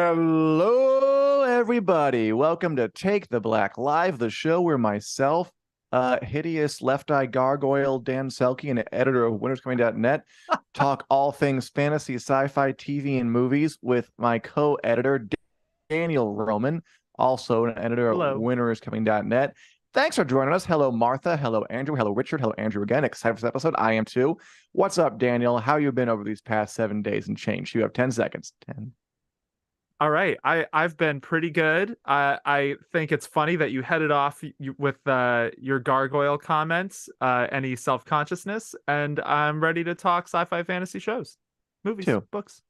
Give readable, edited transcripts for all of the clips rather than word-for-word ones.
Hello, everybody. Welcome to Take the Black Live, the show where myself, hideous left eye gargoyle Dan Selcke, and editor of winterscoming.net, talk all things fantasy, sci-fi, TV, and movies with my co-editor, Daniel Roman, also an editor of Hello. winterscoming.net. Thanks for joining us. Hello, Martha. Hello, Andrew. Hello, Richard. Hello, Andrew again. Excited for this episode. I am too. What's up, Daniel? How you been over these past 7 days and change? You have 10 seconds. 10. All right. I've been pretty good. I think it's funny that you headed off with your gargoyle comments, any self-consciousness, and I'm ready to talk sci-fi fantasy shows, movies, Two. books,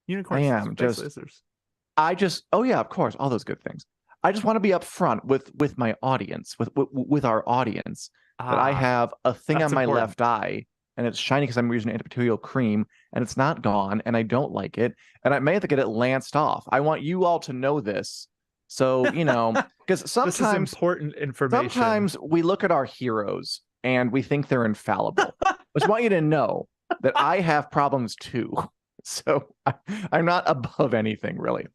I unicorns, am space just lasers. oh yeah, of course, all those good things. I just want to be upfront with my audience, with our audience, that I Ah, have a thing that's on my important. left eye, and it's shiny because I'm using antibacterial cream, and it's not gone, and I don't like it, and I may have to get it lanced off. I want you all to know this, so because This is important information. sometimes we look at our heroes and we think they're infallible. I just want you to know that I have problems too. So I'm not above anything really.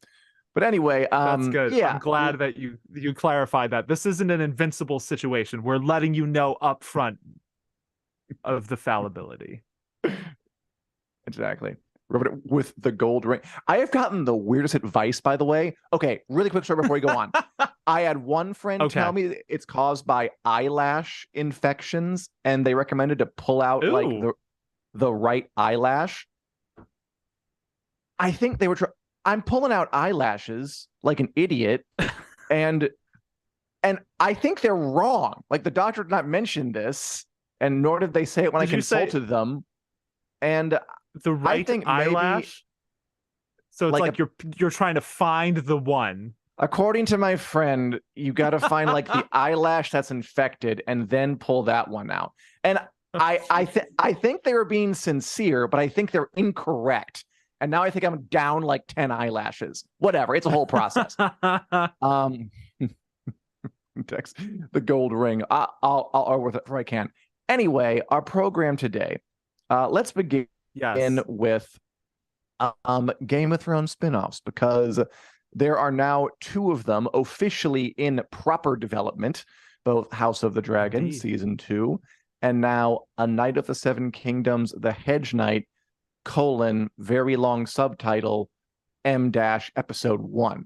But anyway, That's good. yeah, I'm glad that you clarified that. This isn't an invincible situation. We're letting you know up front of the fallibility. exactly. With the gold ring. I have gotten the weirdest advice, by the way. Okay, really quick story before we go on. I had one friend tell me it's caused by eyelash infections, and they recommended to pull out like Ooh. the right eyelash. I think they were I'm pulling out eyelashes like an idiot, and I think they're wrong. Like the doctor did not mention this, and nor did they say it when I Did you say consulted them. And the I right think maybe eyelash? So it's like like you're trying to find the one. according to my friend, you got to find like the eyelash that's infected and then pull that one out. And I think they were being sincere, but I think they're incorrect. And now I think I'm down like 10 eyelashes. Whatever, it's a whole process. Text the gold ring. I'll worth it if I can. Anyway, our program today. Let's begin Yes. with Game of Thrones spinoffs, because there are now two of them officially in proper development, both House of the Dragon Indeed. season 2 and now A Knight of the Seven Kingdoms, The Hedge Knight, very long subtitle M episode 1.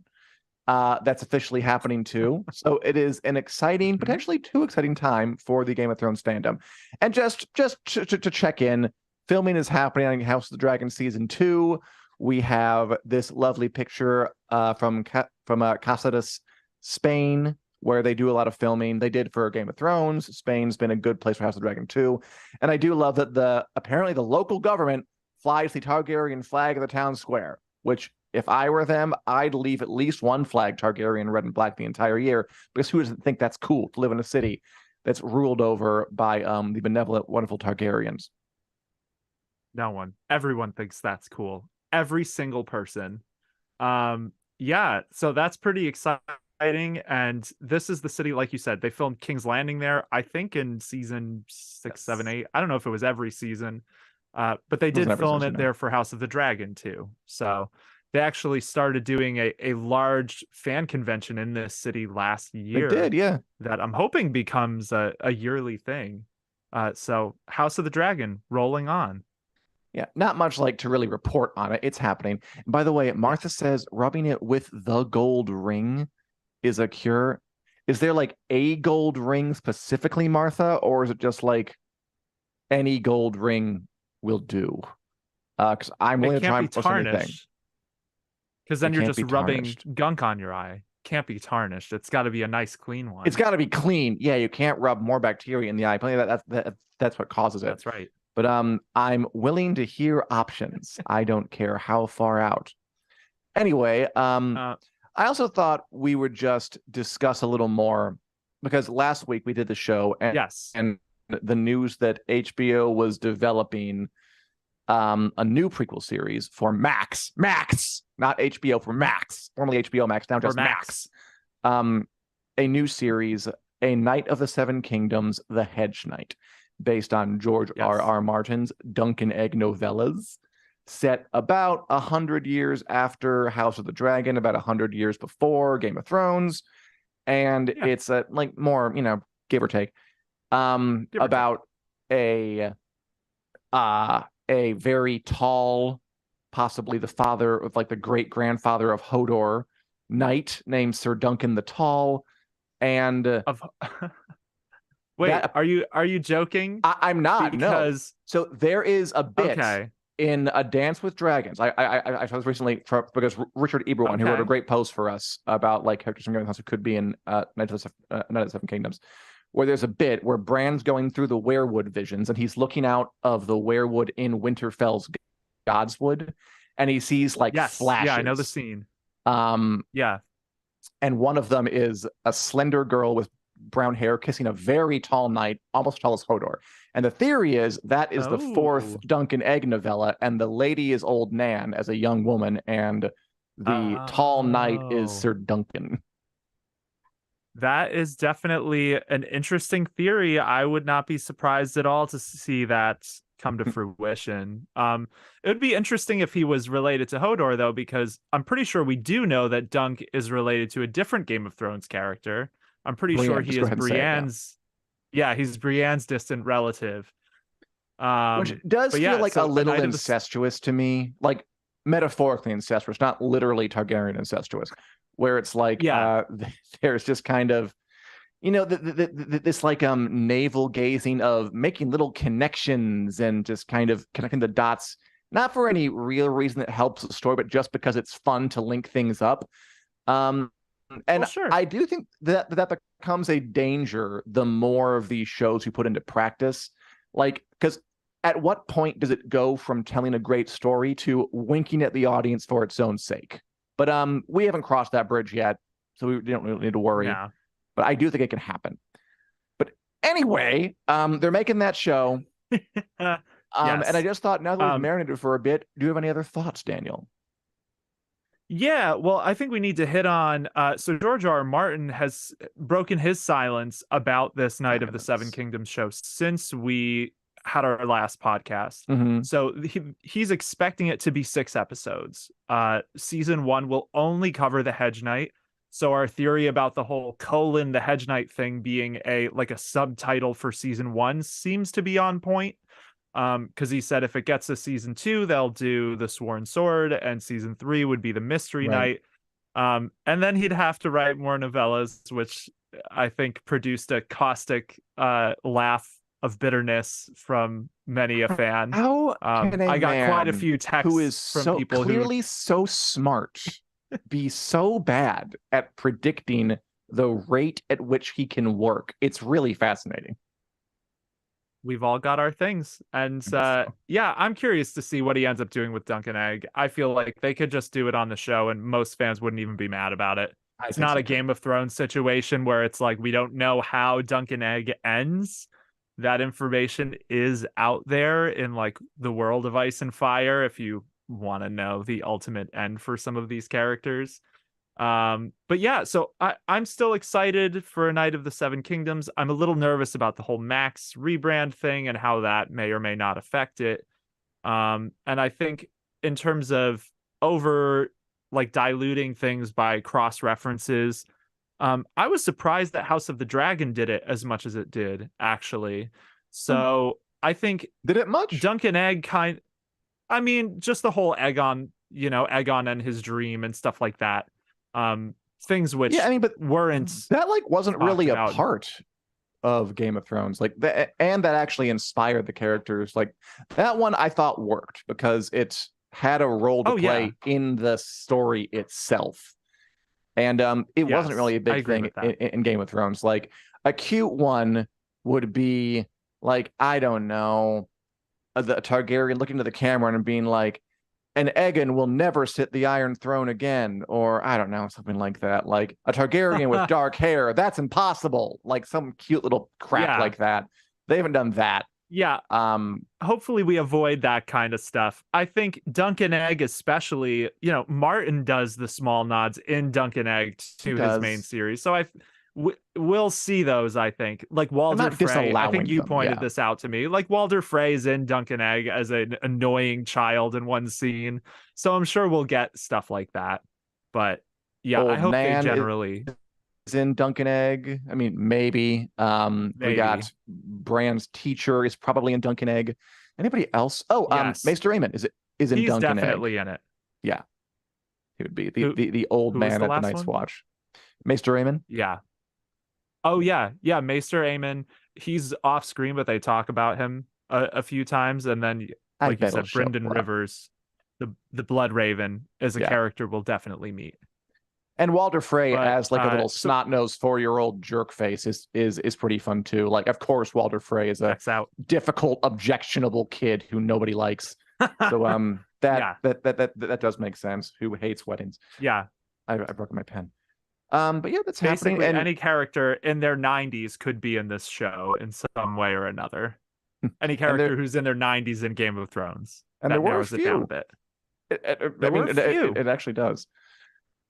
That's officially happening too. So it is an exciting, potentially too exciting time for the Game of Thrones fandom. And just to check in, filming is happening on House of the Dragon season 2. We have this lovely picture from Casadas, Spain, where they do a lot of filming. They did for Game of Thrones. Spain's been a good place for House of the Dragon too. And I do love that apparently the local government flies the Targaryen flag of the town square, which if I were them, I'd leave at least one flag Targaryen red and black the entire year, because who doesn't think that's cool to live in a city that's ruled over by the benevolent, wonderful Targaryens? No one. Everyone thinks that's cool. Every single person. Yeah, so that's pretty exciting. And this is the city, like you said, they filmed King's Landing there, I think in season 6, 7, 8. I don't know if it was every season. But they did film it there for House of the Dragon too. So they actually started doing a large fan convention in this city last year. They did, yeah. That I'm hoping becomes a yearly thing. So House of the Dragon rolling on. Yeah, not much like to really report on it. It's happening. And by the way, Martha says rubbing it with the gold ring is a cure. Is there like a gold ring specifically, Martha, or is it just like any gold ring will do? Because I'm willing to try most anything. Because then you're just rubbing gunk on your eye. Can't be tarnished. It's got to be a nice, clean one. It's got to be clean. Yeah, you can't rub more bacteria in the eye. That's what causes it. That's right. But I'm willing to hear options. I don't care how far out. Anyway, I also thought we would just discuss a little more, because last week we did the show and the news that HBO was developing a new prequel series for Max, not HBO, for Max, formerly HBO Max, now just Max. A new series, A Knight of the Seven Kingdoms, The Hedge Knight, based on George R.R. Martin's Dunk and Egg novellas. set about 100 years after House of the Dragon, about 100 years before Game of Thrones, and Yeah. it's a like more, give or take, Give or take. about a very tall, possibly the father of like the great grandfather of Hodor, knight named Sir Duncan the Tall, and Of Wait, that are you joking? I'm not, no. Because So there is a bit okay, in A Dance with Dragons. I saw this recently because Richard Eberwein, who wrote a okay. great post for us about like characters from Game of Thrones who could be in Night of the Seven Kingdoms, where there's a bit where Bran's going through the werewood visions and he's looking out of the werewood in Winterfell's Godswood, and he sees like Yes, yeah, I know the flashes. scene. Um, Yeah. and one of them is a slender girl with brown hair kissing a very tall knight, almost as tall as Hodor. And the theory is that is the fourth Oh. Duncan Egg novella, and the lady is Old Nan as a young woman, and the tall knight is Oh. Sir Duncan. That is definitely an interesting theory. I would not be surprised at all to see that come to fruition. It would be interesting if he was related to Hodor, though, because I'm pretty sure we do know that Dunk is related to a different Game of Thrones character. I'm pretty sure Brienne, he just go is ahead and say it, yeah. Yeah, he's Brienne's distant relative. Which does But feel yeah, like a so a little Knight of the incestuous to me, like metaphorically incestuous, not literally Targaryen incestuous, where it's like yeah, there's just kind of this like navel gazing of making little connections and just kind of connecting the dots, not for any real reason that helps the story, but just because it's fun to link things up. Um, well, and sure. I do think that becomes a danger the more of these shows we put into practice. Like, because at what point does it go from telling a great story to winking at the audience for its own sake? But we haven't crossed that bridge yet, so we don't really need to worry. Yeah. But I do think it can happen. But anyway, they're making that show. And I Yes. just thought, now that we've Um, marinated for a bit, do you have any other thoughts, Daniel? Yeah, well, I think we need to hit on so George R. R. Martin has broken his silence about this Night of the Seven Silence. Kingdoms show since we had our last podcast. Mm-hmm. So he's expecting it to be 6 episodes. Season 1 will only cover the Hedge Knight. So our theory about the whole colon the Hedge Knight thing being a subtitle for season 1 seems to be on point. Because he said if it gets to season 2, they'll do the Sworn Sword, and season 3 would be the Mystery Right. Knight. And then he'd have to write more novellas, which I think produced a caustic laugh of bitterness from many a fan. How can a I got quite a man few who is texts from so people clearly so smart be so bad at predicting the rate at which he can work? It's really fascinating. we've all got our things. And I guess so. yeah, I'm curious to see what he ends up doing with Duncan Egg. I feel like they could just do it on the show and most fans wouldn't even be mad about it. I It's think not so a too. Game of Thrones situation where it's like we don't know how Duncan Egg ends. That information is out there in like the world of Ice and Fire if you want to know the ultimate end for some of these characters. But yeah, so I'm still excited for A Night of the Seven Kingdoms. I'm a little nervous about the whole Max rebrand thing and how that may or may not affect it. And I think in terms of over like diluting things by cross references, I was surprised that House of the Dragon did it as much as it did, actually. Hmm. So I think Did it much? Duncan Egg I mean, just the whole Aegon, Aegon and his dream and stuff like that. Things Yeah, I which mean, but weren't that like wasn't talked really a about. part of Game of Thrones. Like that, and that actually inspired the characters. Like that one I thought worked because it had a role to Oh yeah, play in the story itself. And it wasn't yes, really a I big agree thing with that. in Game of Thrones. Like a cute one would be like, I don't know, the Targaryen looking to the camera and being like, "An Aegon will never sit the Iron Throne again," or I don't know, something like that. Like a Targaryen with dark hair, that's impossible. Like some cute little crap Yeah, like that. They haven't done that. yeah. Um, Hopefully we avoid that kind of stuff. I think Duncan Egg, especially, Martin does the small nods in Duncan Egg he to his main does. series. So we'll see those, I think. Like I'm Walder not Frey, I think disallowing you them. pointed Yeah. this out to me. Like Walder Frey's in Dunk and Egg as an annoying child in one scene. So I'm sure we'll get stuff like that. But yeah, I Old hope they man generally is in Dunkin' Egg. I mean, maybe. We maybe. got Brand's teacher is probably in Dunkin' Egg. Anybody else? Oh, Yes. Maester Aemon is in He's Dunkin' Egg. definitely in it. Yeah, he would be Who the old who was man the at the last Night's one? Watch. Maester Aemon. Yeah. Oh yeah. Yeah, Maester Aemon. He's off screen, but they talk about him a few times. And then I like you bet he'll said, show Brynden up. Rivers, the Blood Raven, is a Yeah. character we'll definitely meet. And Walder Frey But as like a little so snot-nosed 4-year-old jerk face is pretty fun too. Like, of course, Walder Frey is a checks out. difficult, objectionable kid who nobody likes. So that Yeah. that does make sense. Who hates weddings? Yeah. I broke my pen. But yeah, that's happening. Basically And any character in their 90s could be in this show in some way or another. Any and character who's in their 90s in Game of Thrones. there That were a narrows it down a few. bit. I There were mean, a few. it actually does.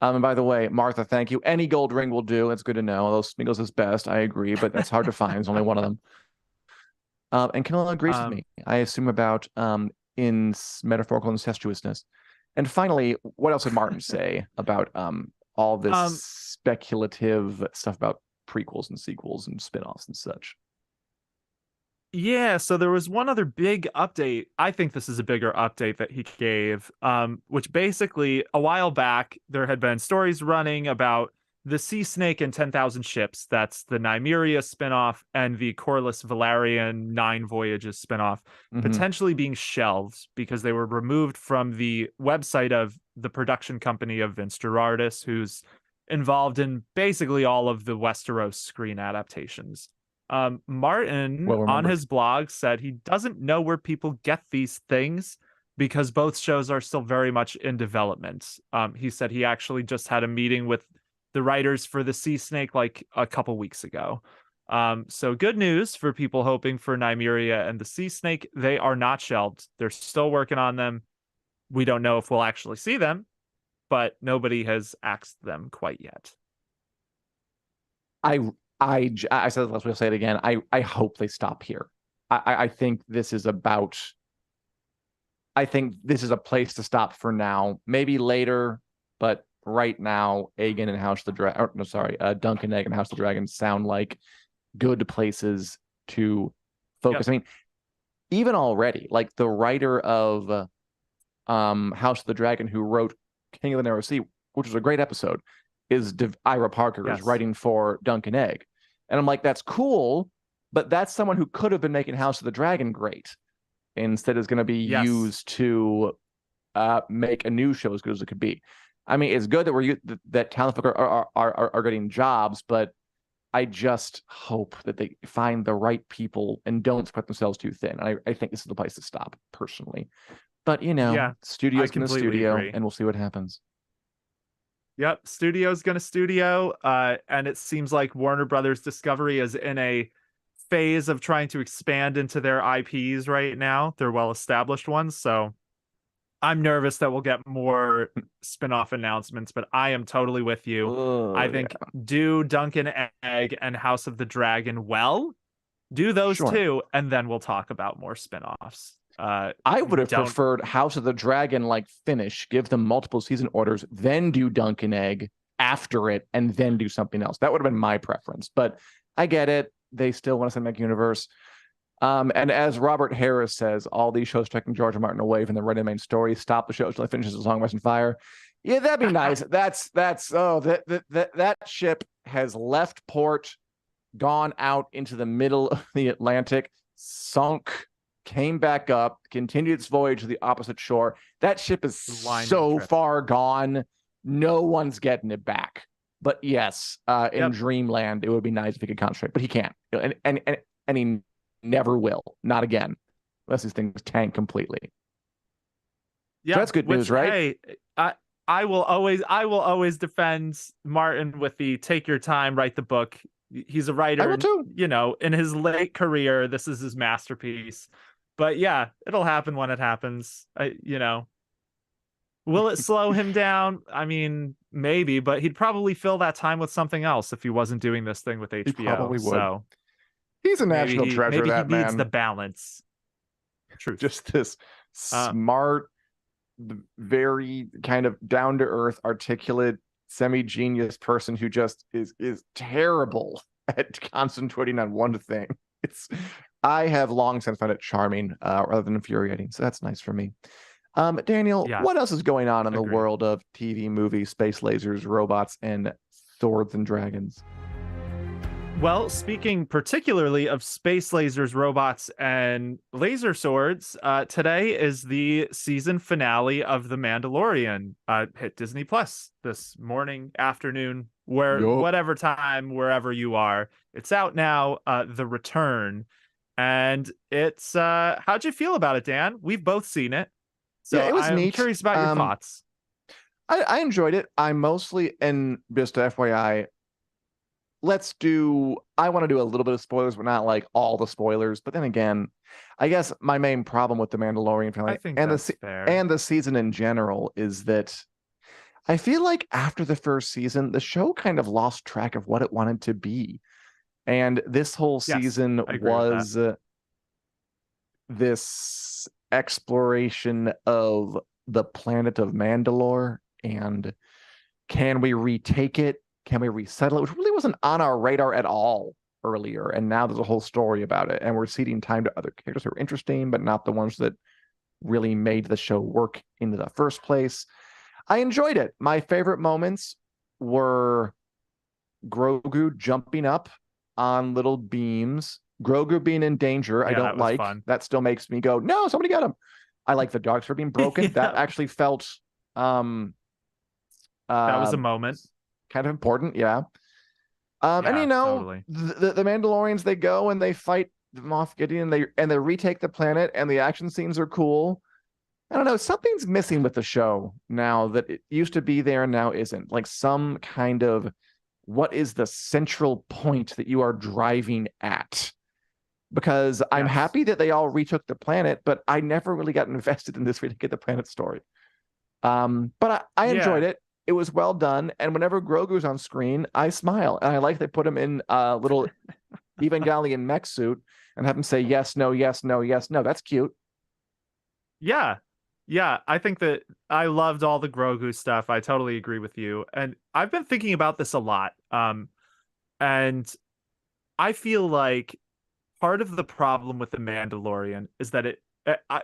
And by the way, Martha, thank you. Any gold ring will do. It's good to know. Although Smeagol's is best, I agree, but that's hard to find. There's only one of them. And Camilla agrees with Um, me. I assume about in metaphorical incestuousness. And finally, what else did Martin say about all this um, speculative stuff about prequels and sequels and spin-offs and such? Yeah, so there was one other big update. I think this is a bigger update that he gave, which basically a while back there had been stories running about the Sea Snake and 10,000 Ships. That's the Nymeria spinoff and the Corlys Velaryon Nine Voyages spinoff Mm-hmm. potentially being shelved because they were removed from the website of the production company of Vince Gerardis, who's involved in basically all of the Westeros screen adaptations. Martin Well on remembered. his blog said he doesn't know where people get these things because both shows are still very much in development. He said he actually just had a meeting with the writers for the Sea Snake like a couple weeks ago. So good news for people hoping for Nymeria and the Sea Snake. They are not shelved. They're still working on them. We don't know if we'll actually see them, but nobody has axed them quite yet. I I said it last week, I'll say it again. I hope they stop here. I think this is about. I think this is a place to stop for now. Maybe later, but right now, Aegon and House of the Dragon. No, sorry, Duncan Egg and House of the Dragon sound like good places to focus. Yep. I mean, even already, like the writer of House of the Dragon who wrote King of the Narrow Sea, which was a great episode, is Ira Parker is Yes. writing for Duncan Egg. And I'm like, that's cool, but that's someone who could have been making House of the Dragon great. Instead is going to be Yes. used to make a new show as good as it could be. I mean, it's good that that talent folk are getting jobs, but I just hope that they find the right people and don't spread themselves too thin. I think this is the place to stop, personally. But Yeah, studio's I going to completely studio, agree. and we'll see what happens. Yep, studio's gonna studio, and it seems like Warner Brothers Discovery is in a phase of trying to expand into their IPs right now, their well-established ones. So I'm nervous that we'll get more spin-off announcements, but I am totally with you. Oh, I yeah. think do Duncan Egg and House of the Dragon well, do those Sure. two, and then we'll talk about more spin-offs. I would have Don't preferred House of the Dragon like finish, give them multiple season orders, then do Dunkin' Egg after it, and then do something else. That would have been my preference. But I get it. They still want to cinematic universe. And as Robert Harris says, all these shows taking George and Martin away from the Red main story. Stop the show until it finishes a Song of Ice and Fire. Yeah, that'd be nice. That ship has left port, gone out into the middle of the Atlantic, sunk, came back up, continued its voyage to the opposite shore. That ship is so far gone, no one's getting it back. But yes, in Dreamland, it would be nice if he could concentrate, but he can't, and he never will, not again, unless these things tank completely. Yeah, so that's good news, right? Hey, I will always defend Martin with the take your time, write the book. He's a writer, I will too. In his late career, this is his masterpiece. But yeah, it'll happen when it happens. Will it slow him down? I mean, maybe, but he'd probably fill that time with something else if he wasn't doing this thing with He HBO. probably would. So He's a national treasure, maybe he that needs the man. balance. Truth. Just this Uh, smart, very kind of down to earth, articulate, semi genius person who just is terrible at concentrating on one thing. It's I have long since found it charming rather than infuriating, so that's nice for me. Daniel, yeah, what else is going on in the agreed. world of TV, movies, space lasers, robots, and swords and dragons? Well, speaking particularly of space lasers, robots, and laser swords, today is the season finale of The Mandalorian. Hit Disney Plus this morning, afternoon, Yup. whatever time, wherever you are. It's out now. The Return, and it's how'd you feel about it, Dan? We've both seen it, Yeah, so it was I'm neat. curious about your thoughts. I enjoyed it. I mostly, and just FYI, I want to do a little bit of spoilers, but not like all the spoilers. But then again, I guess my main problem with the Mandalorian I finale think and that's fair. the season in general is that I feel like after the first season, the show kind of lost track of what it wanted to be. And this whole Yes, season I agree with that. was this exploration of the planet of Mandalore and can we retake it? Can we resettle it? Which really wasn't on our radar at all earlier. And now there's a whole story about it. And we're ceding time to other characters who are interesting, but not the ones that really made the show work in the first place. I enjoyed it. My favorite moments were Grogu jumping up on little beams, Grogu being in danger. I Yeah, don't that was like. fun. That still makes me go, no, somebody get him. I like the dogs for being broken. That Yeah, actually felt um that was uh a moment. kind of important. Yeah. And Yeah, totally. the Mandalorians, they go and they fight Moff Gideon, they retake the planet, and the action scenes are cool. I don't know, something's missing with the show now that it used to be there and now isn't. Like some kind of what is the central point that you are driving at? Because I'm Yes. happy that they all retook the planet, but I never really got invested in this retake the planet story. But I enjoyed Yeah. it. It was well done. And whenever Grogu's on screen, I smile. And I like they put him in a little Evangelion mech suit and have him say yes, no, yes, no, yes, no. That's cute. Yeah. Yeah, I think that I loved all the Grogu stuff. I totally agree with you. And I've been thinking about this a lot. And I feel like part of the problem with The Mandalorian is that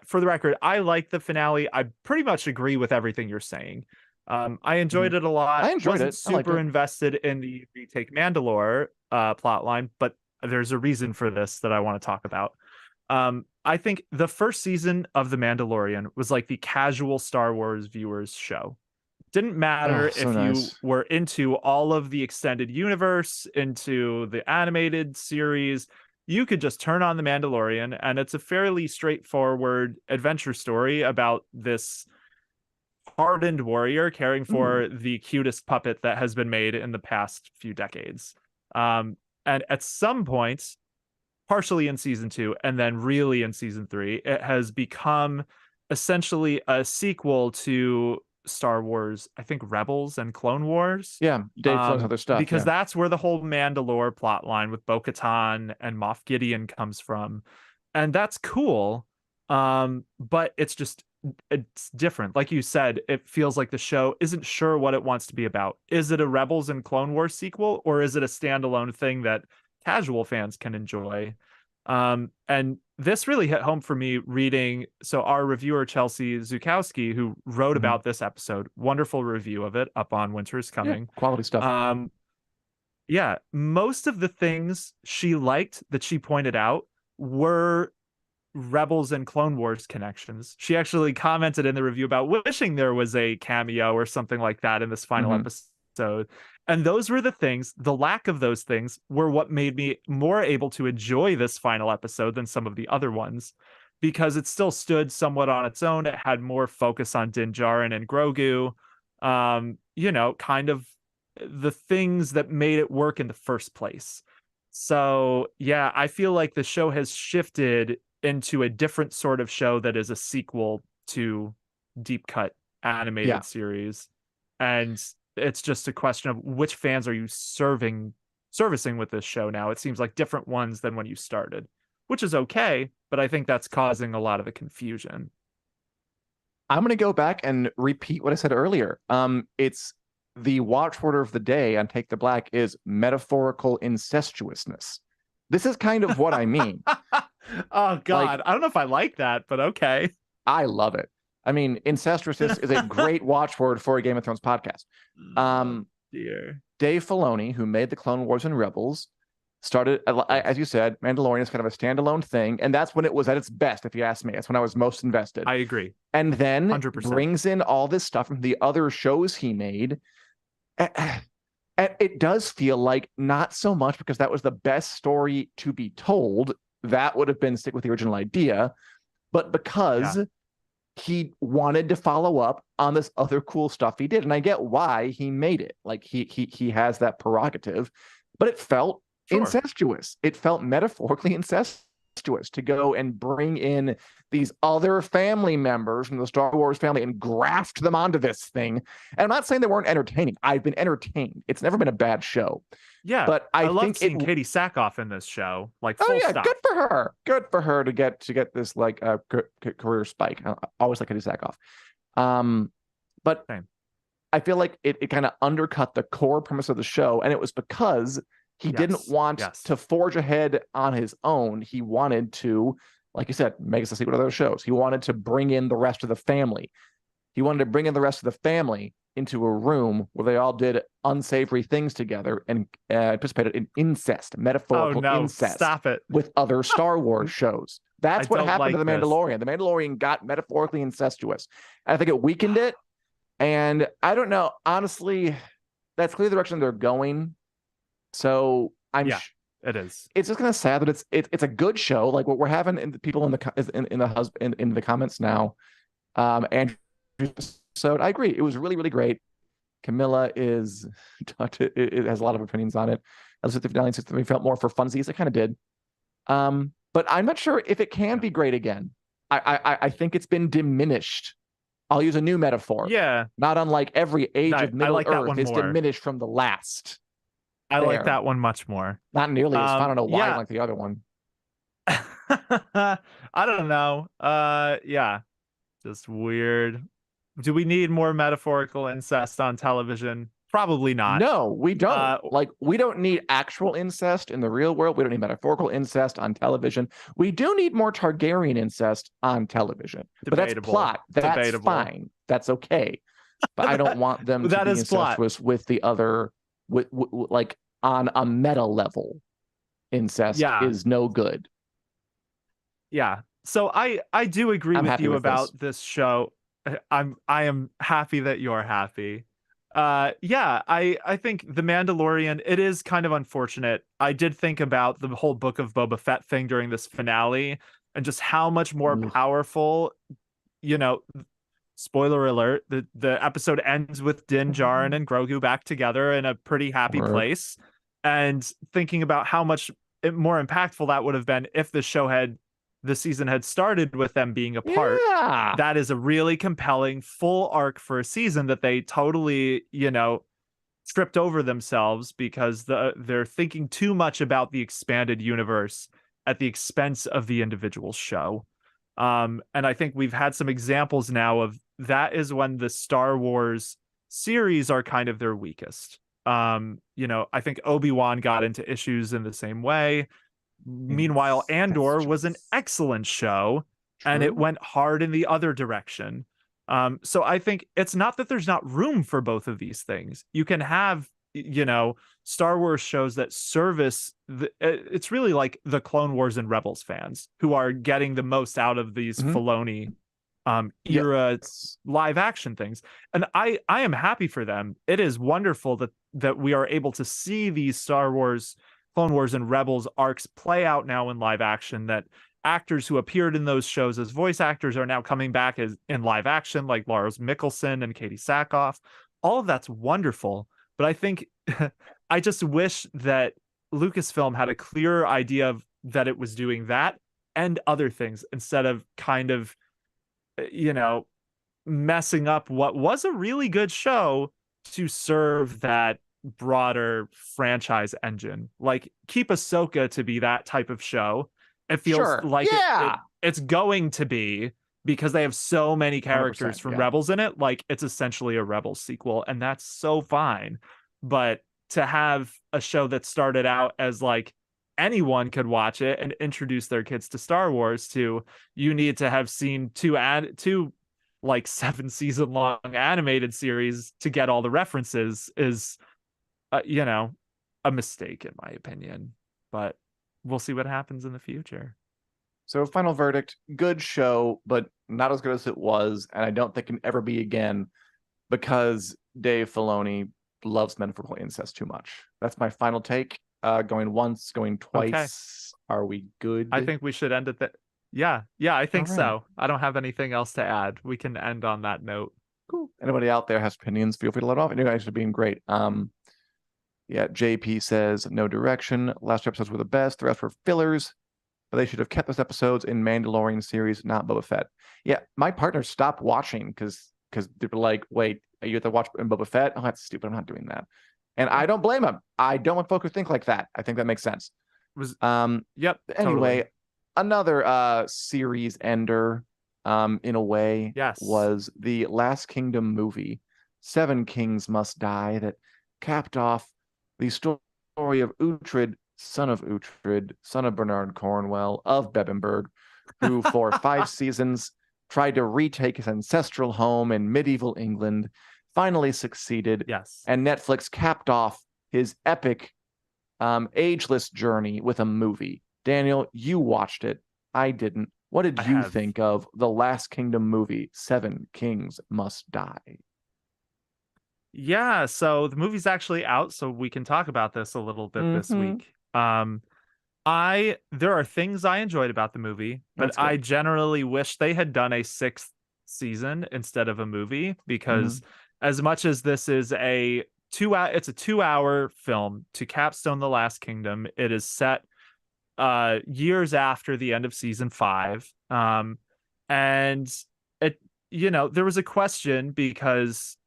for the record, I like the finale. I pretty much agree with everything you're saying. I Mhm. enjoyed it a lot. I enjoyed Wasn't it. I liked super it. invested in the retake Mandalore plot line, but there's a reason for this that I want to talk about. I think the first season of The Mandalorian was like the casual Star Wars viewers show. Didn't Oh, matter so if you nice. were into all of the extended universe, into the animated series. You could just turn on The Mandalorian, and it's a fairly straightforward adventure story about this hardened warrior caring Ooh. for the cutest puppet that has been made in the past few decades. And at some point, partially in season two, and then really in season three, it has become essentially a sequel to Star Wars, I think Rebels and Clone Wars. Yeah, Dave Filoni's other stuff. Because Yeah. that's where the whole Mandalore plot line with Bo-Katan and Moff Gideon comes from. And that's cool. But it's different. Like you said, it feels like the show isn't sure what it wants to be about. Is it a Rebels and Clone Wars sequel, or is it a standalone thing that casual fans can enjoy? And this really hit home for me reading. So our reviewer Chelsea Zukowski, who wrote Mhm. about this episode, wonderful review of it up on Winter's Yeah, Coming. quality stuff. Um, yeah, most of the things she liked that she pointed out were Rebels and Clone Wars connections. She actually commented in the review about wishing there was a cameo or something like that in this final Hmm. episode. And those were the things, the lack of those things were what made me more able to enjoy this final episode than some of the other ones because it still stood somewhat on its own. It had more focus on Din Djarin and Grogu. Kind of the things that made it work in the first place. So, yeah, I feel like the show has shifted into a different sort of show that is a sequel to deep cut Yeah. animated series. And it's just a question of which fans are you servicing with this show now. It seems like different ones than when you started, which is okay, but I think that's causing a lot of the confusion. I'm going to go back and repeat what I said earlier. It's the watchword of the day on Take the Black is metaphorical incestuousness. This is kind of what I mean. Oh God, I don't know if I like that, but okay. I love it. I mean, incestuousness is a great watchword for a Game of Thrones podcast. Dear. Dave Filoni, who made the Clone Wars and Rebels, started, as you said, Mandalorian is kind of a standalone thing, and that's when it was at its best, if you ask me. That's when I was most invested. I agree. And then 100%. brings in all this stuff from the other shows he made. And it does feel like not so much because that was the best story to be told. That would have been stick with the original idea, but because he wanted to follow up on this other cool stuff he did. And I get why he made it. Like he has that prerogative, but it felt incestuous. It felt metaphorically incestuous to go and bring in these other family members from the Star Wars family and graft them onto this thing. And I'm not saying they weren't entertaining. I've been entertained. It's never been a bad show. Yeah, but I loved think seeing Katie Sackhoff in this show. Like, oh full yeah, stop. good for her. Good for her to get this like career spike. I always like Katie Sackhoff. But Same. I feel like it kind of undercut the core premise of the show, and it was because he didn't want to forge ahead on his own. He wanted to, like you said, make us a sequel to those shows. He wanted to bring in the rest of the family. He wanted to bring in the rest of the family into a room where they all did unsavory things together and participated in incest, metaphorical incest. Stop it. With other Star Wars shows. That's what happened to The Mandalorian. The Mandalorian got metaphorically incestuous. I think it weakened it. And I don't know, honestly, that's clearly the direction they're going. So it is. It's just kind of sad that it's a good show. Like what we're having people in the comments now. Andrew episode, I agree. It was really, really great. Camilla it has a lot of opinions on it. Elizabeth 59 felt more for funsies. It kind of did. But I'm not sure if it can be great again. I think it's been diminished. I'll use a new metaphor. Yeah. Not unlike every age of Middle Earth is more. diminished from the last. I like that one much more. Not nearly as fun. I don't know why I like the other one. I don't know. Just weird. Do we need more metaphorical incest on television? Probably not. No, we don't. We don't need actual incest in the real world. We don't need metaphorical incest on television. We do need more Targaryen incest on televion. But that's plot. That's fine. That's okay. But I don't want them to be incestuous with the other, like on a meta level. Incest is no good. Yeah. So I do agree with you about this show. I am happy that you're happy. I think The Mandalorian, it is kind of unfortunate. I did think about the whole Book of Boba Fett thing during this finale and just how much more powerful, spoiler alert, the episode ends with Din Djarin and Grogu back together in a pretty happy place, and thinking about how much more impactful that would have been if the season had started with them being apart. Yeah. That is a really compelling full arc for a season that they totally, tripped over themselves because they're thinking too much about the expanded universe at the expense of the individual show. And I think we've had some examples now of that is when the Star Wars series are kind of their weakest. I think Obi-Wan got into issues in the same way. Meanwhile, Andor was an excellent show, and it went hard in the other direction. So I think it's not that there's not room for both of these things. You can have, Star Wars shows that service it's really like the Clone Wars and Rebels fans who are getting the most out of these Filoni era live action things. And I am happy for them. It is wonderful that we are able to see these Star Wars, Clone Wars, and Rebels arcs play out now in live action, that actors who appeared in those shows as voice actors are now coming back as in live action, like Lars Mikkelsen and Katie Sackhoff. All of that's wonderful. But I think I just wish that Lucasfilm had a clearer idea of that it was doing that and other things instead of kind of, messing up what was a really good show to serve that broader franchise engine. Like keep Ahsoka to be that type of show. It feels Sure. like Yeah. it's going to be because they have so many characters 100%. from Yeah. Rebels in it. Like it's essentially a Rebels sequel, and that's so fine. But to have a show that started out as like anyone could watch it and introduce their kids to Star Wars to, you need to have seen two like 7 season long animated series to get all the references is you know, a mistake in my opinion. But we'll see what happens in the future. So final verdict, good show, but not as good as it was, and I don't think can ever be again because Dave Filoni loves metaphorical incest too much. That's my final take. Going once, going Okay. twice. Are we good? I think we should end it that. Yeah, I All think right. so. I don't have anything else to add. We can end on that note. Cool. Anybody out there has opinions, feel free to let off. And you guys are being great. Yeah, JP says no direction. Last two episodes were the best. The rest were fillers. But they should have kept those episodes in Mandalorian series, not Boba Fett. Yeah, my partner stopped watching because they were like, wait, you have to watch in Boba Fett? Oh, that's stupid. I'm not doing that. And I don't blame him. I don't want folks to think like that. I think that makes sense. Was Yep, Anyway, totally. another series ender, in a way, Yes. was the Last Kingdom movie, Seven Kings Must Die, that capped off the story of Uhtred, son of Bernard Cornwell of Bebbanburg, who for 5 seasons tried to retake his ancestral home in medieval England, finally succeeded, Yes. and Netflix capped off his epic, ageless journey with a movie. Daniel, you watched it. I didn't. What did I you have. think of the Last Kingdom movie, Seven Kings Must Die? Yeah, so the movie's actually out, so we can talk about this a little bit this Mm-hmm. week. I there are things I enjoyed about the movie, but That's I good. generally wish they had done a sixth season instead of a movie Mm-hmm. because as much as this is a 2 hour, it's a 2 hour film to capstone the Last Kingdom. It is set years after the end of season 5. And it there was a question because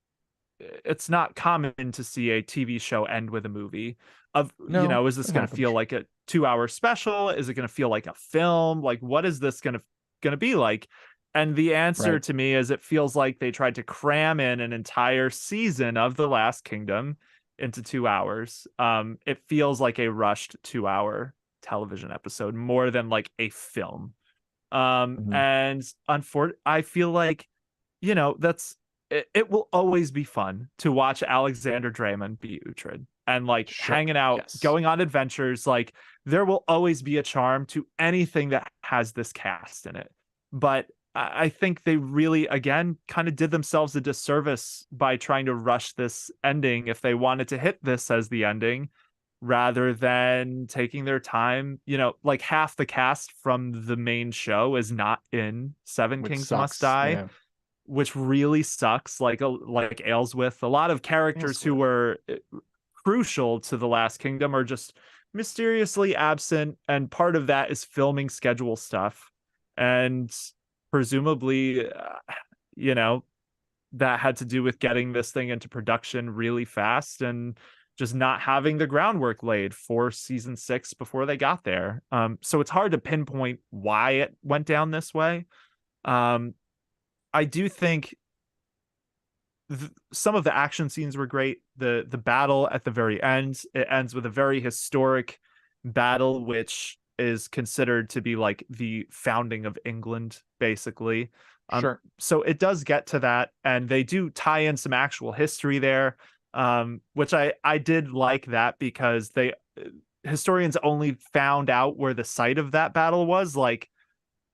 it's not common to see a TV show end with a movie of, No, is this it going to feel happens. like a 2 hour special? Is it going to feel like a film? Like, what is this going to be like? And the answer Right. to me is it feels like they tried to cram in an entire season of The Last Kingdom into 2 hours. It feels like a rushed 2 hour television episode more than like a film. Mm-hmm. And I feel like, that's it will always be fun to watch Alexander Draymond be Uhtred and like Sure. hanging out, Yes. going on adventures. Like there will always be a charm to anything that has this cast in it. But I think they really, again, kind of did themselves a disservice by trying to rush this ending if they wanted to hit this as the ending rather than taking their time. Like half the cast from the main show is not in Seven Which Kings Must sucks. Die, Yeah. which really sucks. Like Aylesworth, a lot of characters who Aylesworth. were crucial to the Last Kingdom are just mysteriously absent, and part of that is filming schedule stuff, and presumably, you know, that had to do with getting this thing into production really fast and just not having the groundwork laid for season 6 before they got there. So it's hard to pinpoint why it went down this way. Um, I do think some of the action scenes were great. The battle at the very end, it ends with a very historic battle, which is considered to be like the founding of England, basically. Sure. So it does get to that, and they do tie in some actual history there, which I did like that because they historians only found out where the site of that battle was like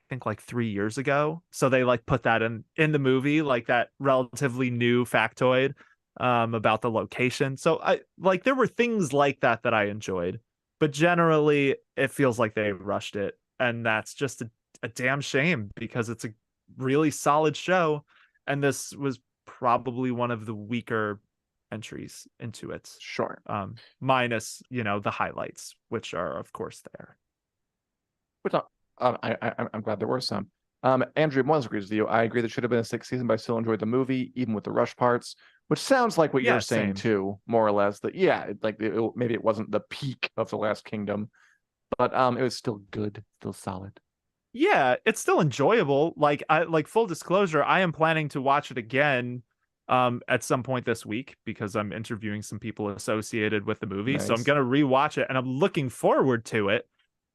think like 3 years ago. So they like put that in the movie, like that relatively new factoid about the location. So I like there were things like that I enjoyed, but generally it feels like they rushed it, and that's just a damn shame because it's a really solid show, and this was probably one of the weaker entries into it. Sure. Minus the highlights, which are of course there. But I'm glad there were some. Andrew Moyles agrees with you. I agree there should have been a sixth season, but I still enjoyed the movie, even with the rush parts, which sounds like what you're Yeah, saying same. too, more or less. That yeah, maybe it wasn't the peak of the Last Kingdom, but it was still good, still solid. Yeah, it's still enjoyable. Like I like full disclosure, I am planning to watch it again at some point this week because I'm interviewing some people associated with the movie. So I'm Nice. gonna rewatch it and I'm looking forward to it.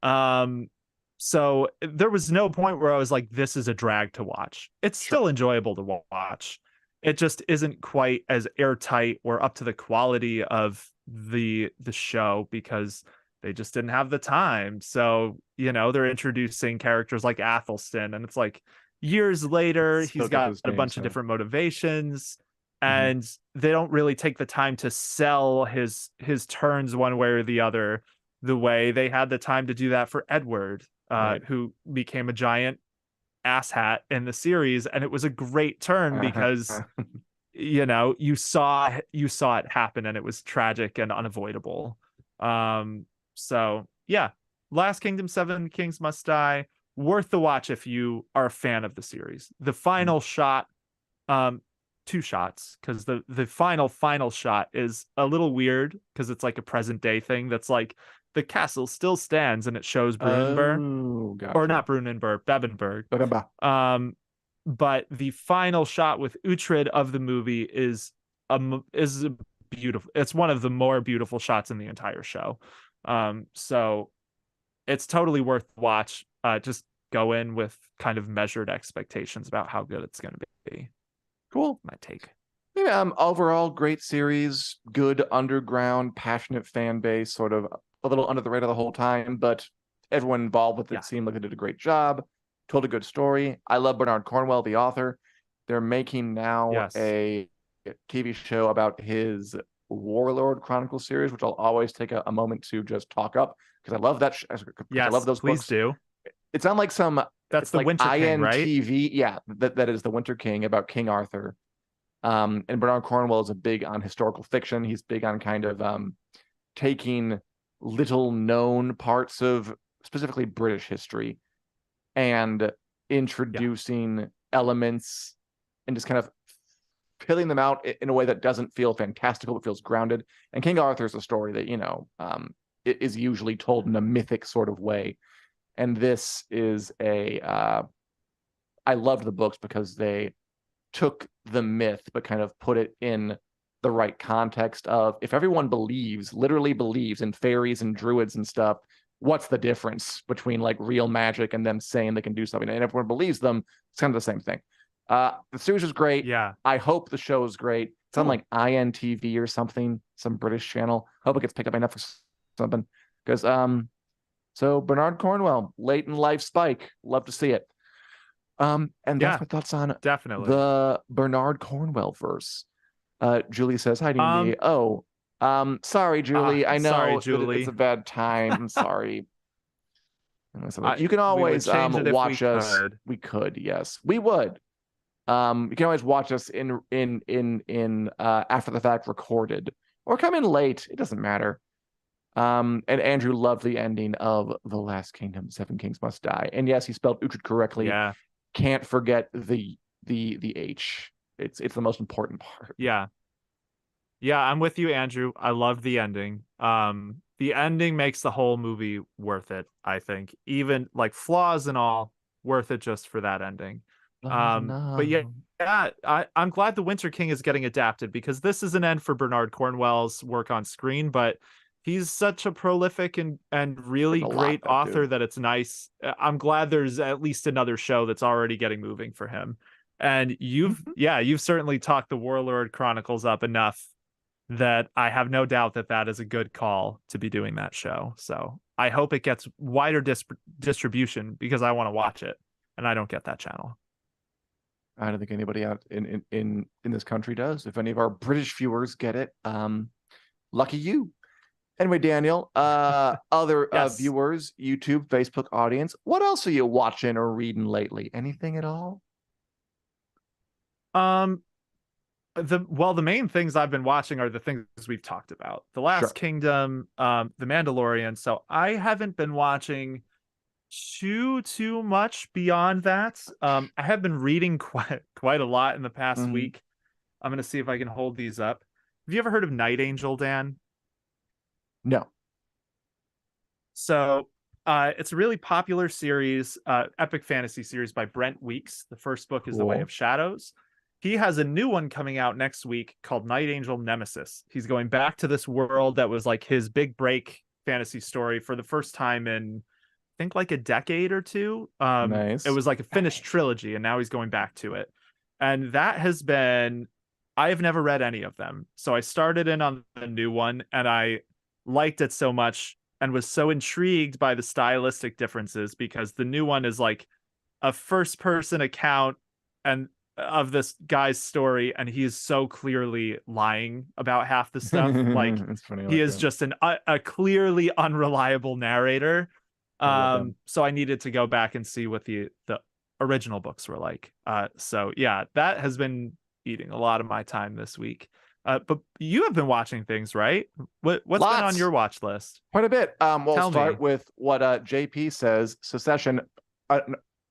Um so there was no point where I was like, this is a drag to watch. It's Sure. still enjoyable to watch. It just isn't quite as airtight or up to the quality of the show because they just didn't have the time. So, they're introducing characters like Athelstan, and it's like years later, Still he's get got those a names, bunch of so. different motivations, Mhm. and they don't really take the time to sell his turns one way or the other the way they had the time to do that for Edward, Right. who became a giant asshat in the series, and it was a great turn Uh-huh. because you saw it happen and it was tragic and unavoidable. So yeah, Last Kingdom, Seven Kings Must Die, worth the watch if you are a fan of the series. The final shot, um two shots, because the final shot is a little weird because it's like a present day thing that's like the castle still stands and it shows Brunanburh, Oh, or gotcha. not Brunanburh, Bebenberg. Ba-da-ba. um but the final shot with Uhtred of the movie is beautiful. It's one of the more beautiful shots in the entire show. So it's totally worth the watch. Just go in with kind of measured expectations about how good it's going to be. Cool. My take. Yeah, overall, great series, good underground, passionate fan base, sort of a little under the radar the whole time, but everyone involved with it Yeah. seemed like they did a great job, told a good story. I love Bernard Cornwell, the author. They're making now Yes. a TV show about his Warlord Chronicle series, which I'll always take a moment to just talk up because I love because I love Yes. those Please books. do. It's on like That's it's the like Winter King, right? INTV. Yeah, that is the Winter King about King Arthur. And Bernard Cornwell is a big on historical fiction. He's big on kind of taking little known parts of specifically British history and Yeah. introducing elements and just kind of filling them out in a way that doesn't feel fantastical but feels grounded. And King Arthur is a story that is usually told in a mythic sort of way. And this is I loved the books because they took the myth but kind of put it in the right context of if everyone literally believes in fairies and druids and stuff, what's the difference between like real magic and them saying they can do something? And everyone believes them, it's kind of the same thing. The series is great. Yeah. I hope the show is great. It's on Cool. like INTV or something, some British channel. Hope it gets picked up by Netflix or something. Because so Bernard Cornwell, late in life spike. Love to see it. And that's Yeah, my thoughts on definitely. the Bernard Cornwell verse. Julie says, "Hi, D&D." Um, Oh, sorry, Julie. I Sorry, know that it's a Julie. bad time. I'm sorry. You can We would always change it if we watch us. could. We could, yes, we would. You can always watch us in after the fact recorded or come in late. It doesn't matter. And Andrew loved the ending of The Last Kingdom, Seven Kings Must Die. And yes, he spelled Uhtred correctly. Yeah. Can't forget the H. It's the most important part. Yeah. Yeah, I'm with you, Andrew. I love the ending. The ending makes the whole movie worth it, I think. Even like flaws and all, worth it just for that ending. But yeah, No. I'm glad the Winter King is getting adapted because this is an end for Bernard Cornwell's work on screen, but he's such a prolific and There's really a lot great that author do. that it's nice. I'm glad there's at least another show that's already getting moving for him. And Mhm. you've certainly talked the Warlord Chronicles up enough that I have no doubt that that is a good call to be doing that show. So I hope it gets wider distribution because I want to watch it and I don't get that channel. I don't think anybody out in this country does. If any of our British viewers get it, lucky you. Anyway, Daniel, other Yes. viewers, YouTube, Facebook audience, what else are you watching or reading lately? Anything at all? Um, the main things I've been watching are the things we've talked about. The Last Sure. Kingdom, The Mandalorian. So I haven't been watching too much beyond that. I have been reading quite a lot in the past Mhm. week. I'm gonna see if I can hold these up. Have you ever heard of Night Angel, Dan? No. So it's a really popular series, epic fantasy series by Brent Weeks. The first book is The Way Cool. of Shadows. He has a new one coming out next week called Night Angel Nemesis. He's going back to this world that was like his big break fantasy story for the first time in, I think, like a decade or two. It Nice. was like a finished trilogy, and now he's going back to it. And that has been, I have never read any of them. So I started in on the new one, and I liked it so much and was so intrigued by the stylistic differences because the new one is like a first person account and of this guy's story, and he is so clearly lying about half the stuff. Like It's funny. I he like is that. just a clearly unreliable narrator. I love that. So I needed to go back and see what the original books were like. So yeah, that has been eating a lot of my time this week. But you have been watching things, right? What's been on Lots. your watch list? Quite a bit. We'll Tell start me. with what JP says. Succession,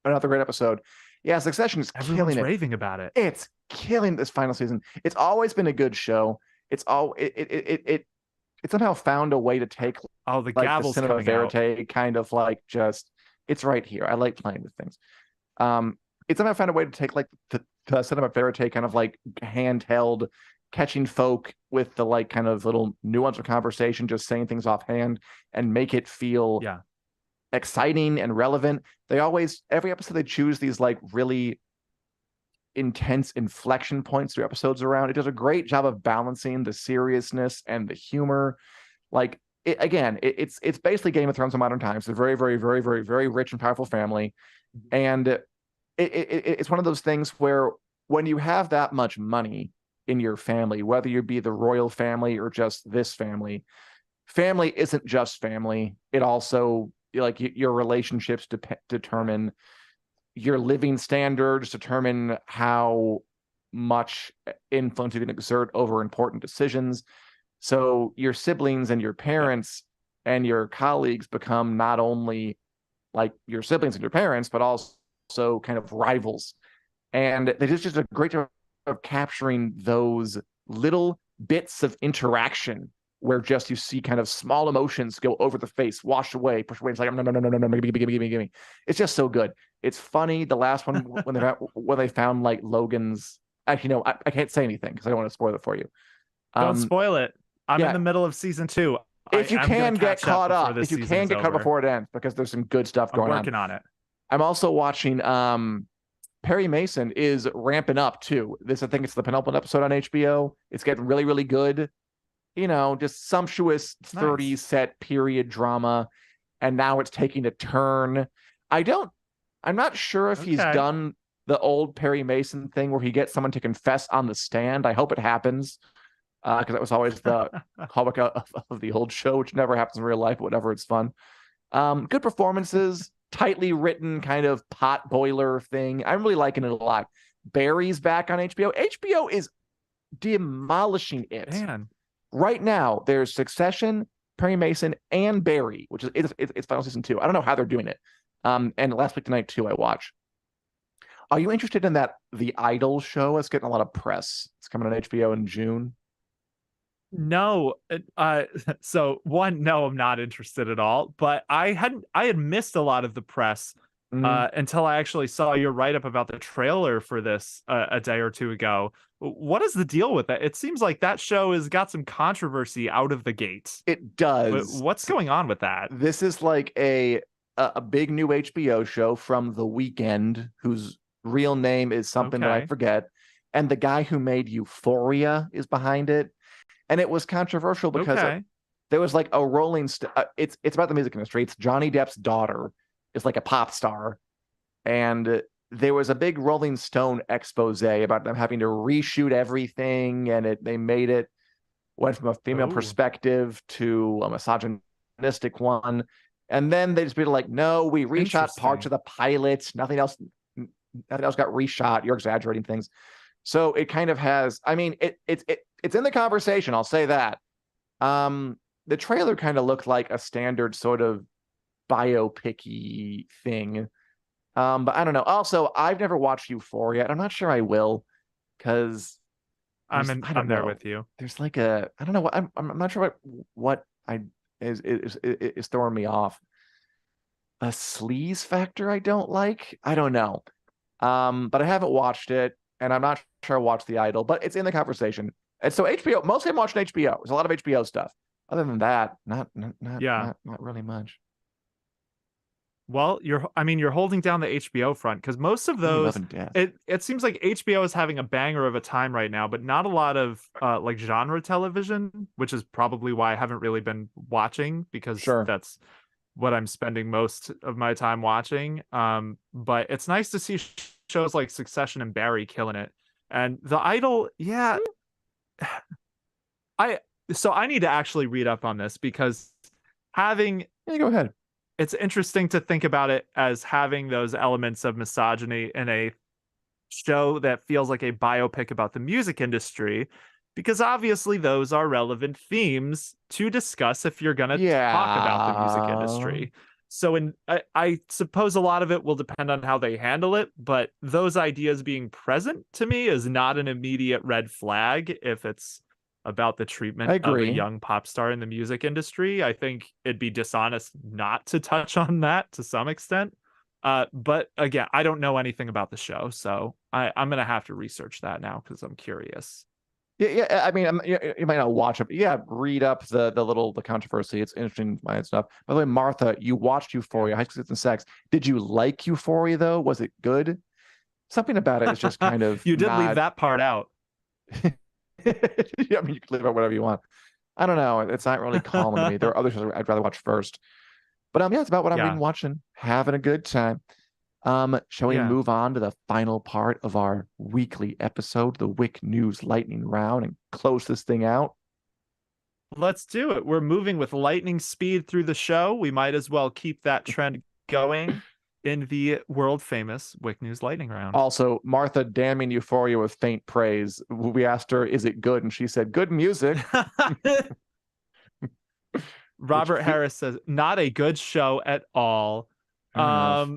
another great episode. Yeah, Succession is killing Everyone's it. raving about it. It's killing this final season. It's always been a good show. It somehow found a way to take Oh, the like the gavel's cinema coming out. verite kind of like just it's right here. I like playing with things. It somehow found a way to take like the cinema verite kind of like handheld, catching folk with the like kind of little nuance of conversation, just saying things offhand and make it feel Yeah. exciting and relevant. They always every episode they choose these like really intense inflection points through episodes around. It does a great job of balancing the seriousness and the humor. Like it's basically Game of Thrones in modern times. It's a very, very, very, very, very rich and powerful family, and it's one of those things where when you have that much money in your family, whether you be the royal family or just this family, family isn't just family. It also like your relationships determine your living standards, determine how much influence you can exert over important decisions. So your siblings and your Yep. parents and your colleagues become not only like your siblings and your parents, but also kind of rivals. And they just a great job of capturing those little bits of interaction where just you see kind of small emotions go over the face, wash away, push away. It's like no, no, no, no, no, no, give me. It's just so good. It's funny. The last one when they found like Logan's. Actually, no, I can't say anything because I don't want to spoil it for you. Don't Um, spoil it. I'm in yeah, the middle of season 2. I if you am gonna can get catch up caught before up, this if you season can is get caught up over. before it ends, because there's some good stuff I'm going on. working on it. I'm also watching Perry Mason is ramping up too. I think it's the penultimate episode on HBO. It's getting really, really good. You know, just sumptuous 30s Nice. set period drama. And now it's taking a turn. I'm not sure if he's Okay. done the old Perry Mason thing where he gets someone to confess on the stand. I hope it happens. Because that was always the hallmark of the old show, which never happens in real life, but whatever, it's fun. Good performances, tightly written kind of pot boiler thing. I'm really liking it a lot. Barry's back on HBO. HBO is demolishing it. Man. Right now, there's Succession, Perry Mason, and Barry, which is it's final season 2. I don't know how they're doing it. And Last Week Tonight too, I watch. Are you interested in that The Idol show? It's getting a lot of press. It's coming on HBO in June. No, so one, no, I'm not interested at all. But I had missed a lot of the press Mm. until I actually saw your write up about the trailer for this a day or two ago. What is the deal with that? It seems like that show has got some controversy out of the gate. It does. What's going on with that? This is like a big new HBO show from The Weeknd, whose real name is something that I Okay. forget, and the guy who made Euphoria is behind it. And it was controversial because Okay. there was like a it's about the music industry. It's Johnny Depp's daughter is like a pop star, and there was a big Rolling Stone expose about them having to reshoot everything, and they made it went from a female Oh, perspective to a misogynistic one. And then they just be like, no, we reshot parts interesting. of the pilot. Nothing else got reshot. You're exaggerating things. So it kind of has, I mean, it's in the conversation. I'll say that. The trailer kind of looked like a standard sort of biopic-y thing. But I don't know. Also, I've never watched Euphoria, and I'm not sure I will, because I I'm don't there know. with you. There's like I don't know what I'm not sure what I is throwing me off. A sleaze factor I don't like. I don't know. But I haven't watched it, and I'm not sure I watched The Idol, but it's in the conversation. And so HBO, mostly I'm watching HBO. There's a lot of HBO stuff. Other than that, Yeah. not really much. Well, you're holding down the HBO front because most of Ooh, Love those, and Death. it seems like HBO is having a banger of a time right now, but not a lot of like genre television, which is probably why I haven't really been watching because Sure. that's what I'm spending most of my time watching. But it's nice to see shows like Succession and Barry killing it. And The Idol, yeah, I so I need to actually read up on this because having Yeah, go ahead. it's interesting to think about it as having those elements of misogyny in a show that feels like a biopic about the music industry, because obviously those are relevant themes to discuss if you're going to talk about the music Yeah. industry. So, I suppose a lot of it will depend on how they handle it, but those ideas being present to me is not an immediate red flag if it's about the I treatment of a agree. young pop star in the music industry. I think it'd be dishonest not to touch on that to some extent. But again, I don't know anything about the show, so I'm gonna have to research that now because I'm curious. Yeah. I mean, you might not watch it, but yeah, read up the controversy. It's interesting and stuff. By the way, Martha, you watched Euphoria, High School Sex and Sex. Did you like Euphoria though? Was it good? Something about it is just kind of You did leave not. that part out. I mean, you can live out whatever you want. I don't know. It's not really calling to me. There are other shows I'd rather watch first. But yeah, it's about what I've been Yeah, watching, having a good time. Shall we yeah. move on to the final part of our weekly episode, the Wick News Lightning Round, and close this thing out? Let's do it. We're moving with lightning speed through the show. We might as well keep that trend going in the world famous Wick News Lightning Round. Also, Martha damning Euphoria with faint praise. We asked her, "Is it good?" And she said, "Good music." Robert Which Harris says, not a good show at all. fair enough.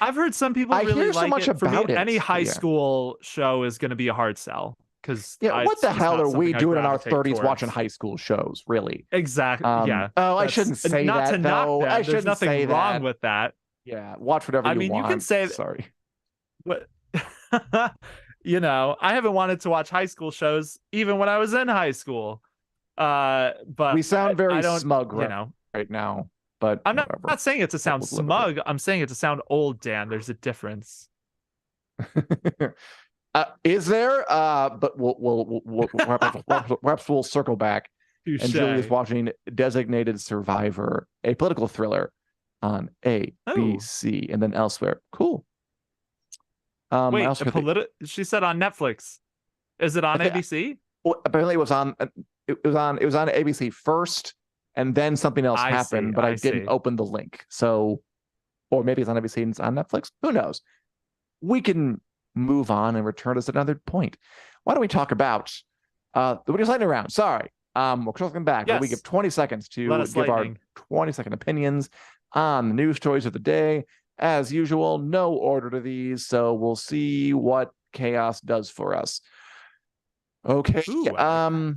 I've heard some people I really hear so like much it. For me, about it, any but high yeah. school show is going to be a hard sell because Yeah, what it's the just hell not are we something I doing in our gravitate 30s watching towards. high school shows, really? Exactly. Yeah. Oh, I That's shouldn't say not to that knock though. I them. There's shouldn't nothing say wrong that. with that. Yeah, watch whatever I you mean, you can want. say Sorry. what I haven't wanted to watch high school shows even when I was in high school. We But sound I very don't, smug you know, right now, but I'm whatever. not saying it to sound We'll live with smug. I'm saying it to sound old, Dan. There's a difference. it. Is there? But we'll perhaps we'll circle back. And Julia's Touche. watching Designated Survivor, a political thriller on A, B, Oh, C, and then elsewhere. Cool. I wait, also heard that she said on Netflix. Is it on I ABC? well, apparently it was on it was on ABC first, and then something else I see. happened, but I I didn't see. open the link. So, or maybe it's on ABC and it's on Netflix. Who knows? We can move on and return us at another point. Why don't we talk about the Winner's Lightning Round? Sorry. We're circling back, but we give Yes. 20 seconds Let to us give our lightning. 20-second opinions on the news stories of the day. As usual, no order to these, so we'll see what chaos does for us. Okay. Ooh, I like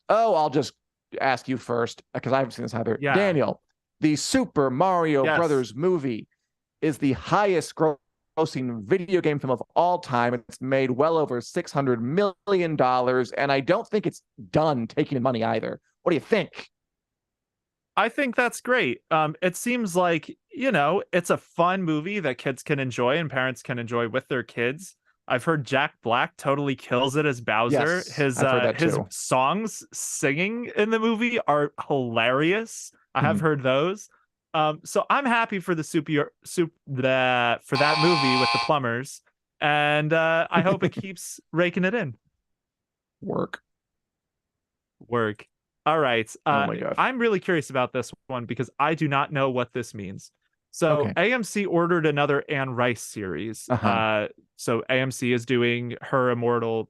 that. I'll just ask you first because I haven't seen this either. Yeah. Daniel, the Super Mario Yes. Brothers movie is the highest grossing video game film of all time. It's made well over $600 million, and I don't think it's done taking money either. What do you think? I think that's great. It seems like, it's a fun movie that kids can enjoy and parents can enjoy with their kids. I've heard Jack Black totally kills it as Bowser. Yes, His I've heard that his too. songs singing in the movie are hilarious. I have Mhm. heard those. So I'm happy for the for that movie with the plumbers, and I hope it keeps raking it in. Work. Work. All right. Oh my gosh. I'm really curious about this one because I do not know what this means. So Okay. AMC ordered another Anne Rice series. Uh-huh. So AMC is doing her Immortal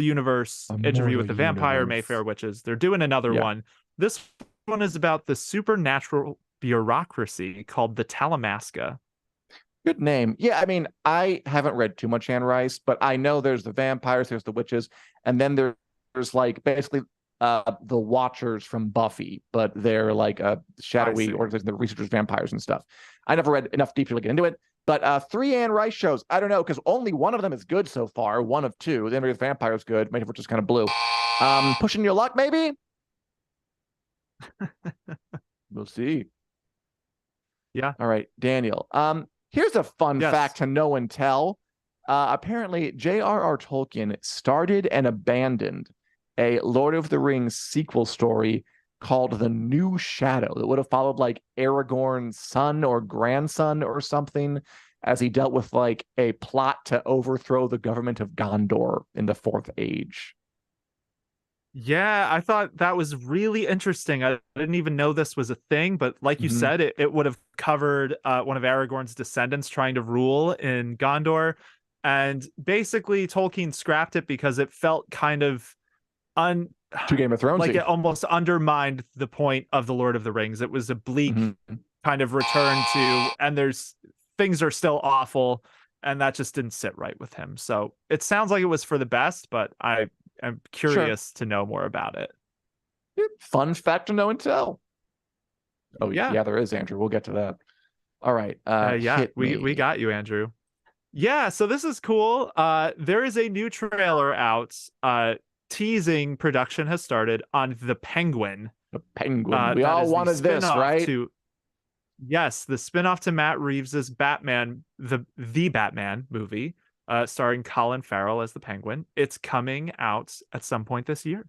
Universe interview Immortal with the Vampire Universe. Mayfair Witches. They're doing another Yeah. one. This one is about the supernatural bureaucracy called the Talamasca. Good name. Yeah, I mean, I haven't read too much Anne Rice, but I know there's the vampires, there's the witches, and then there's like basically the Watchers from Buffy, but they're like a shadowy organization that researches vampires and stuff. I never read enough deep to get into it, but 3 Anne Rice shows, I don't know, because only one of them is good so far, one of 2. Then the vampire's good, maybe we're just kind of blue. Pushing your luck, maybe? We'll see. Yeah. All right, Daniel. Here's a fun Yes. fact to know and tell. Apparently, J.R.R. Tolkien started and abandoned a Lord of the Rings sequel story called The New Shadow that would have followed like Aragorn's son or grandson or something as he dealt with like a plot to overthrow the government of Gondor in the Fourth Age. Yeah, I thought that was really interesting. I didn't even know this was a thing, but like you said, it would have covered one of Aragorn's descendants trying to rule in Gondor. And basically, Tolkien scrapped it because it felt kind of To Game of Thrones, like it almost undermined the point of the Lord of the Rings. It was a bleak kind of return to, and things are still awful, and that just didn't sit right with him. So it sounds like it was for the best, but I'm curious to know more about it. Fun fact to know and tell. Oh yeah, there is, Andrew. We'll get to that. All right. Yeah, we got you, Andrew. Yeah, so this is cool. There is a new trailer out. Teasing production has started on The Penguin. The Penguin. We all wanted this, right? Yes, the spinoff to Matt Reeves's Batman, the Batman movie, starring Colin Farrell as the Penguin. It's coming out at some point this year.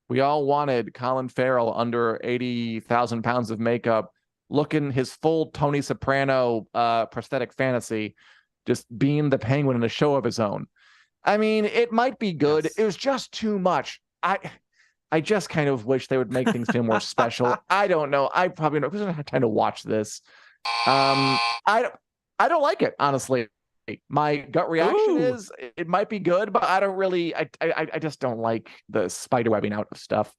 We all wanted Colin Farrell under 80,000 pounds of makeup, looking his full Tony Soprano prosthetic fantasy, just being the Penguin in a show of his own. I mean, it might be good. Yes. It was just too much. I just kind of wish they would make things feel more special. I don't know. I probably don't have time to watch this. I don't like it, honestly. My gut reaction is it might be good, but I don't really. I just don't like the spiderwebbing out of stuff.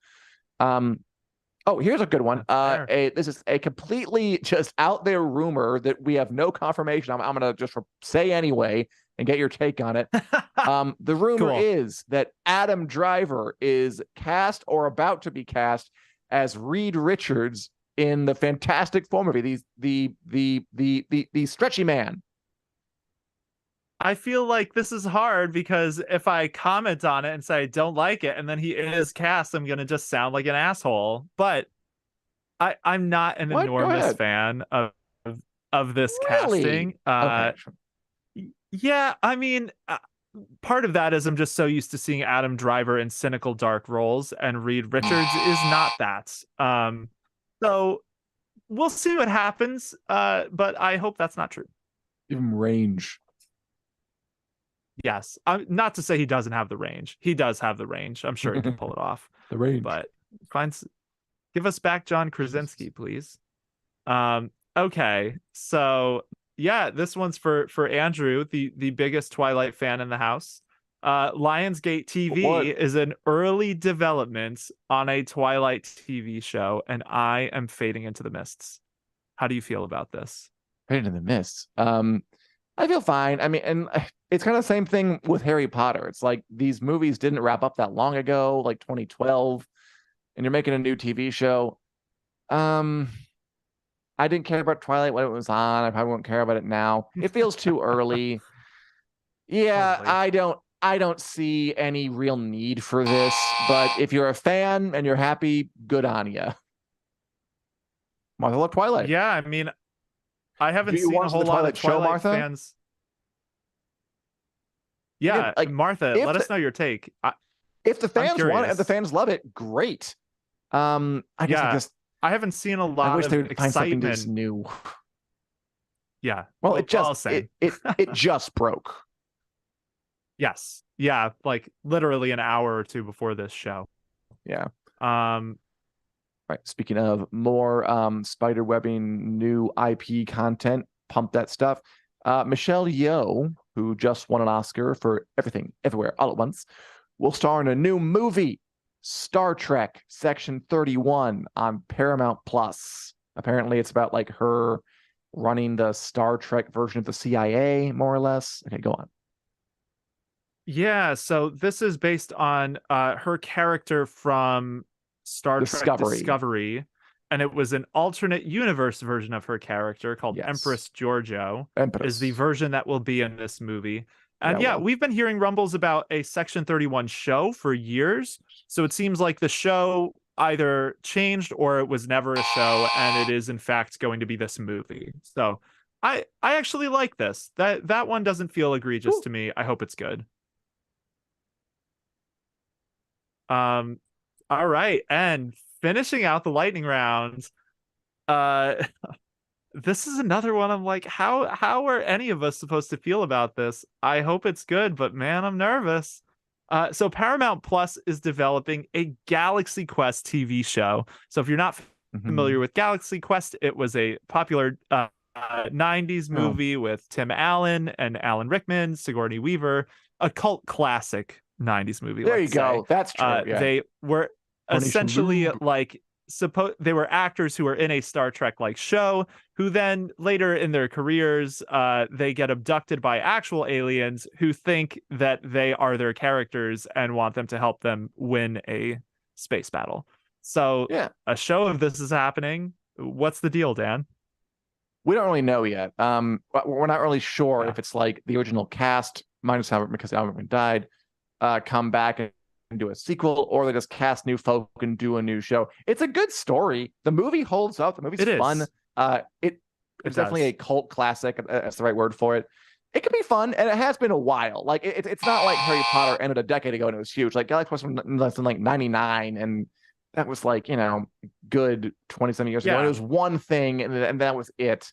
Oh, here's a good one. This is a completely just out there rumor that we have no confirmation. I'm gonna just say anyway and get your take on it. The rumor is that Adam Driver is cast or about to be cast as Reed Richards in the Fantastic Four movie, the Stretchy Man. I feel like this is hard because if I comment on it and say I don't like it, and then he is cast, I'm gonna just sound like an asshole. But I'm not an enormous fan of this casting. Okay. Yeah, I mean, part of that is I'm just so used to seeing Adam Driver in cynical, dark roles, and Reed Richards is not that. So we'll see what happens. But I hope that's not true. Give him range. Yes, not to say he doesn't have the range. He does have the range. I'm sure he can pull it off. The range, but give us back John Krasinski, please. Okay, so. Yeah, this one's for Andrew, the biggest Twilight fan in the house. Lionsgate TV is an early development on a Twilight TV show, and I am fading into the mists. How do you feel about this? Fading into the mists. I feel fine. I mean, and it's kind of the same thing with Harry Potter. It's like these movies didn't wrap up that long ago, like 2012, and you're making a new TV show. I didn't care about Twilight when it was on. I probably won't care about it now. It feels too early. Yeah, totally. I don't see any real need for this, but if you're a fan and you're happy, good on you. Martha loved Twilight. Yeah, I mean, I haven't seen a whole lot of Twilight fans. Yeah, like Martha, let us know your take. If the fans want it, if the fans love it, great. I haven't seen a lot of excitement. Find something just new. Yeah. Well, it just broke. Yes. Yeah, like literally an hour or two before this show. Yeah. Right. Speaking of more spiderwebbing, new IP content, pump that stuff. Michelle Yeoh, who just won an Oscar for Everything, Everywhere, All at Once, will star in a new movie, Star Trek Section 31 on Paramount Plus. Apparently, it's about like her running the Star Trek version of the CIA, more or less. Okay, go on. Yeah, so this is based on her character from Star Trek Discovery. Discovery, and it was an alternate universe version of her character called Yes. Empress Giorgio, is the Empress. version that will be in this movie. And Yeah, yeah, well. we've been hearing rumbles about a Section 31 show for years, so it seems like the show either changed or it was never a show, and it is in fact going to be this movie. So I actually like this. That one doesn't feel egregious Cool. to me. I hope it's good. Um, all right, and finishing out the lightning round. Uh, this is another one. I'm like, how are any of us supposed to feel about this? I hope it's good, but man, I'm nervous. So Paramount Plus is developing a Galaxy Quest TV show. So if you're not familiar Mhm. with Galaxy Quest, it was a popular 90s Oh, movie with Tim Allen and Alan Rickman, Sigourney Weaver, a cult classic 90s movie, there you let's say. go. That's true. Yeah. They were Coronation essentially Lube. like they were actors who were in a Star Trek like show who then later in their careers they get abducted by actual aliens who think that they are their characters and want them to help them win a space battle. So Yeah. a show of this is happening. What's the deal, Dan? We don't really know yet. But we're not really sure Yeah. if it's like the original cast, minus Albert because Albert died, come back and do a sequel, or they just cast new folk and do a new show. It's a good story. The movie holds up. The movie's It fun. is. It's It definitely a does. cult classic. That's the right word for it. It can be fun, and it has been a while. Like it's not like Harry Potter ended a decade ago and it was huge. Like Galaxy Quest was less than like 99, and that was like good 20 some years ago. And it Yeah, was one thing, and that was it.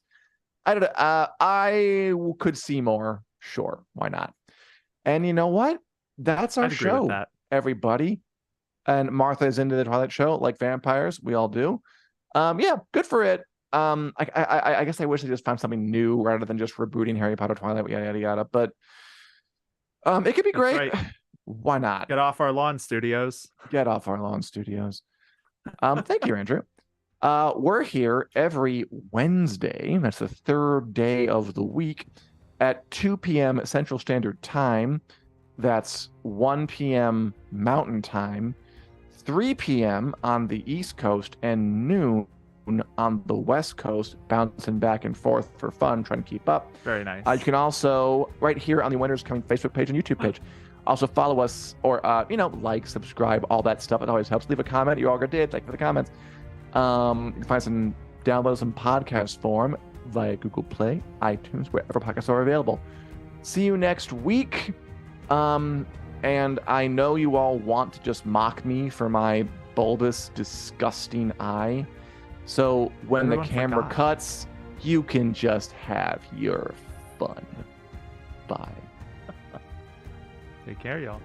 I don't know. I could see more. Sure, why not? And you know what? That's our I'd agree with show, that. everybody. And Martha is into the Twilight show like vampires. We all do. Yeah, good for it. I guess I wish they just found something new rather than just rebooting Harry Potter, Twilight, yada yada yada. But it could be That's great. right. Why not? Get off our lawn, studios. Get off our lawn, studios. Thank you, Andrew. We're here every Wednesday. That's the third day of the week at 2 p.m. Central Standard Time. That's 1 p.m. Mountain Time, 3 p.m. on the East Coast, and noon on the West Coast, bouncing back and forth for fun, trying to keep up. Very nice. You can also, right here on the Winners Coming Facebook page and YouTube page, also follow us or, like, subscribe, all that stuff. It always helps. Leave a comment. You already did. Thank you for the comments. You can find some downloads in podcast form via Google Play, iTunes, wherever podcasts are available. See you next week. And I know you all want to just mock me for my bulbous, disgusting eye. So when Everyone the camera forgot. cuts, you can just have your fun. Bye. Take care, y'all.